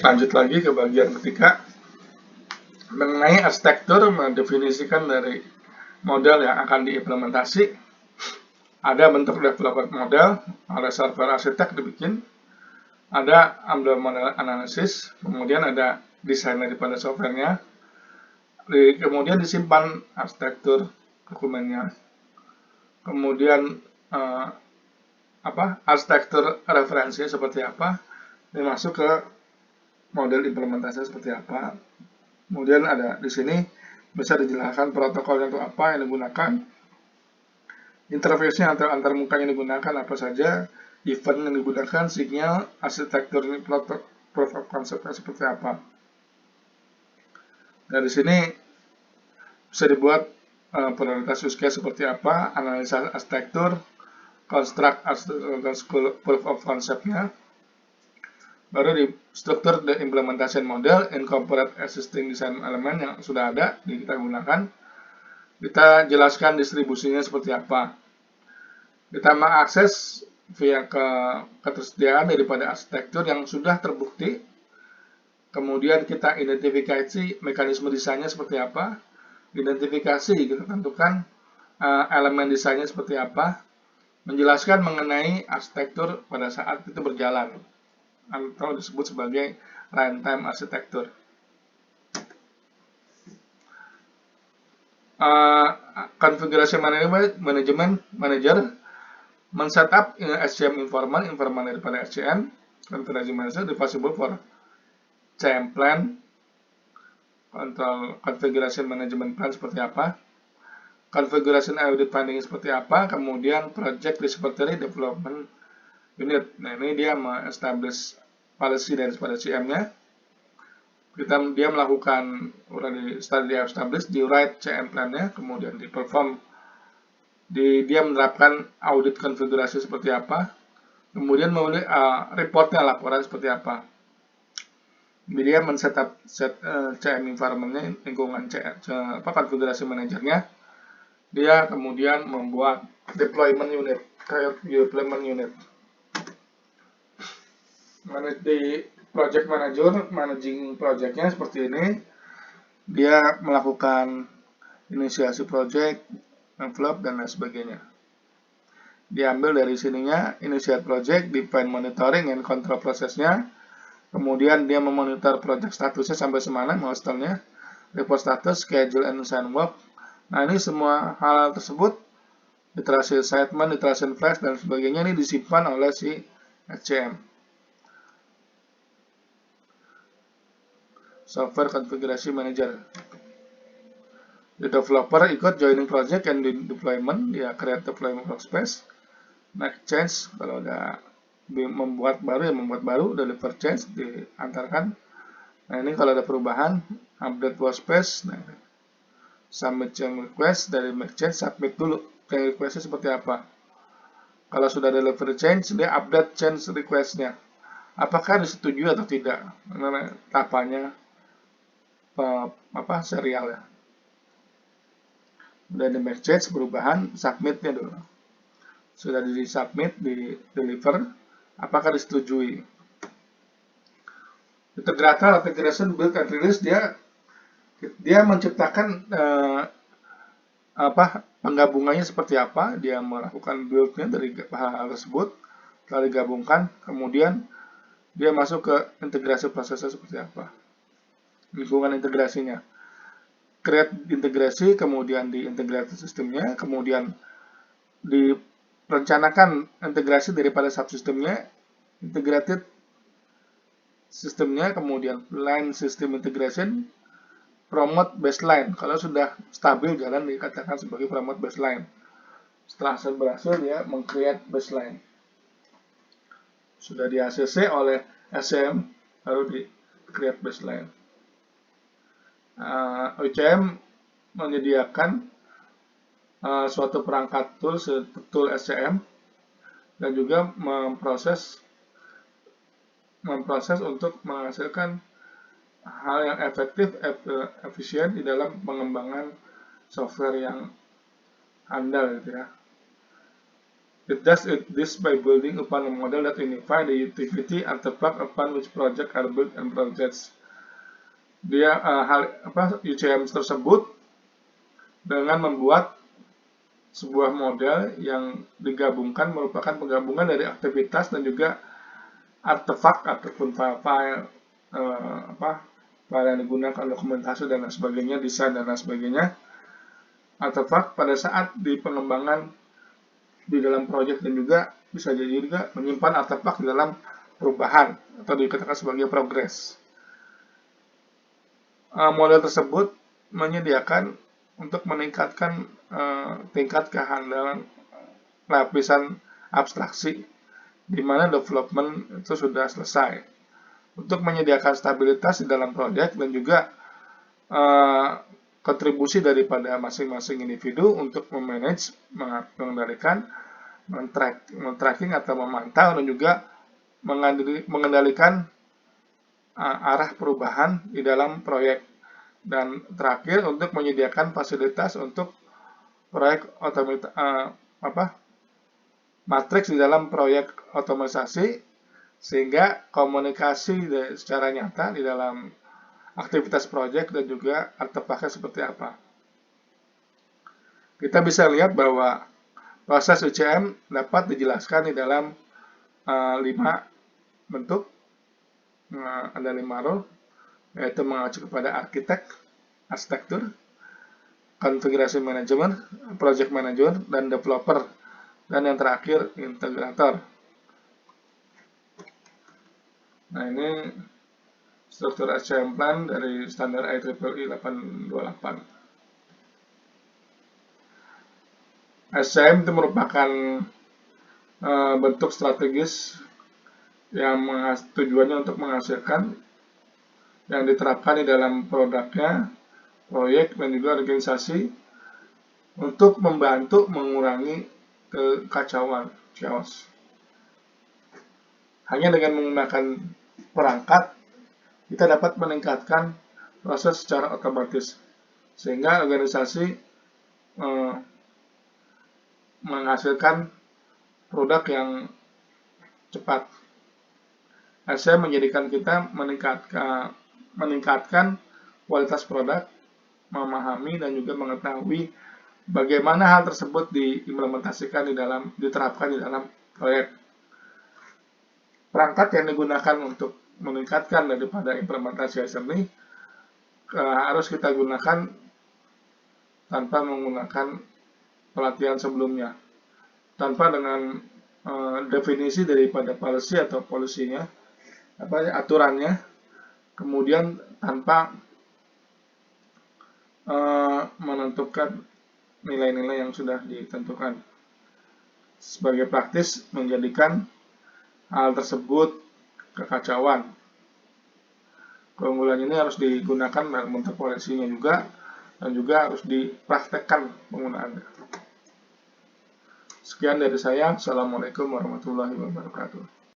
Lanjut lagi ke bagian ketiga, mengenai arsitektur, mendefinisikan dari model yang akan diimplementasi. Ada bentuk development model oleh server arsitek dibikin, ada ambil model analisis, kemudian ada desain daripada softwarenya, kemudian disimpan arsitektur dokumennya, kemudian arsitektur referensinya seperti apa, ini masuk ke model implementasi seperti apa. Kemudian ada di sini bisa dijelaskan protokolnya itu apa yang digunakan, interface-nya antar muka yang digunakan apa saja, event yang digunakan, signal, arsitektur ini proof of concept-nya seperti apa. Dari sini bisa dibuat prioritas use case seperti apa, analisa arsitektur, construct proof of concept-nya, baru di struktur the implementation model, incorporate existing design element yang sudah ada kita gunakan, kita jelaskan distribusinya seperti apa, kita mengakses via ketersediaan daripada arsitektur yang sudah terbukti, kemudian kita identifikasi mekanisme desainnya seperti apa, identifikasi kita tentukan elemen desainnya seperti apa, menjelaskan mengenai arsitektur pada saat itu berjalan atau disebut sebagai runtime arsitektur. Konfigurasi manager men-setup SCM informal daripada SCM, configuration manager possible for CM plan, kontrol configuration management plan seperti apa, configuration audit finding seperti apa, kemudian project repository development unit. Nah, ini dia establish policy daripada CM-nya. Dia melakukan establish di write CM plan-nya, kemudian di perform, dia menerapkan audit konfigurasi seperti apa, kemudian memilih reportnya, laporan seperti apa. Dia men-setup CM environment-nya, lingkungan konfigurasi manajernya. Dia kemudian membuat deployment unit, di project manager, managing projectnya seperti ini. Dia melakukan inisiasi project, envelope, dan lain sebagainya. Diambil dari sininya, initiate project, define monitoring and control prosesnya, kemudian dia memonitor project statusnya sampai semana, milestone-nya, report status, schedule and sign work. Nah, ini semua hal tersebut, iterasi assignment, iteration flash, dan sebagainya, ini disimpan oleh si SCM. Software Configuration Manager. The developer ikut joining project and deployment, dia create deployment workspace, make change, kalau udah membuat baru, deliver change, diantarkan. Nah, ini kalau ada perubahan, update workspace, nah, submit change request, dari make change, submit dulu change requestnya seperti apa. Kalau sudah deliver change, dia update change requestnya, apakah disetujui atau tidak, karena tahapannya serial ya. Udah di make change, perubahan, submitnya dulu. Sudah di submit, di deliver, apakah disetujui. Integrator integration build and release, dia menciptakan penggabungannya seperti apa, dia melakukan build-nya dari hal tersebut, telah digabungkan, kemudian dia masuk ke integrasi prosesnya seperti apa, lingkungan integrasinya, create integrasi, kemudian di integrasi sistemnya, kemudian direncanakan integrasi daripada subsistemnya, integrated sistemnya, kemudian line system integration, promote baseline. Kalau sudah stabil jalan dikatakan sebagai promote baseline. Setelah berhasil dia meng-create baseline. Sudah di ACC oleh SCM, lalu di create baseline. UCM menyediakan suatu perangkat tool SCM dan juga memproses untuk menghasilkan hal yang efektif, efisien di dalam pengembangan software yang andal gitu ya. It does this by building upon a model that unify the utility artifact upon which project are built and projects. Dia UCM tersebut dengan membuat sebuah model yang digabungkan merupakan penggabungan dari aktivitas dan juga artefak ataupun file yang digunakan dokumentasi dan lain sebagainya, desain dan lain sebagainya. Artefak pada saat di pengembangan di dalam proyek dan juga bisa jadi juga menyimpan artefak di dalam perubahan atau dikatakan sebagai progres. Model tersebut menyediakan untuk meningkatkan tingkat kehandalan lapisan abstraksi di mana development itu sudah selesai, untuk menyediakan stabilitas di dalam proyek dan juga kontribusi daripada masing-masing individu untuk memanage, mengendalikan, men-tracking atau memantau dan juga mengendalikan arah perubahan di dalam proyek. Dan terakhir untuk menyediakan fasilitas untuk proyek matriks di dalam proyek otomatisasi sehingga komunikasi secara nyata di dalam aktivitas proyek dan juga artefaknya seperti apa. Kita bisa lihat bahwa proses UCM dapat dijelaskan di dalam 5 bentuk. Ada 5 role, yaitu mengacu kepada arsitektur, konfigurasi manajemen, project manager, dan developer, dan yang terakhir integrator. Nah, ini struktur SCM plan dari standar IEEE 828. SCM itu merupakan bentuk strategis yang tujuannya untuk menghasilkan yang diterapkan di dalam produknya, proyek, dan juga organisasi untuk membantu mengurangi kekacauan, chaos. Hanya dengan menggunakan perangkat, kita dapat meningkatkan proses secara otomatis, sehingga organisasi menghasilkan produk yang cepat. SCM menjadikan kita meningkatkan kualitas produk, memahami dan juga mengetahui bagaimana hal tersebut diimplementasikan diterapkan di dalam proyek. Perangkat yang digunakan untuk meningkatkan daripada implementasi SCM ini harus kita gunakan tanpa menggunakan pelatihan sebelumnya, tanpa dengan definisi daripada policy atau polisinya, aturannya, kemudian tanpa menentukan nilai-nilai yang sudah ditentukan. Sebagai praktis menjadikan hal tersebut kekacauan. Keunggulan ini harus digunakan dalam bentuk polisinya juga, dan juga harus dipraktekkan penggunaannya. Sekian dari saya. Assalamualaikum warahmatullahi wabarakatuh.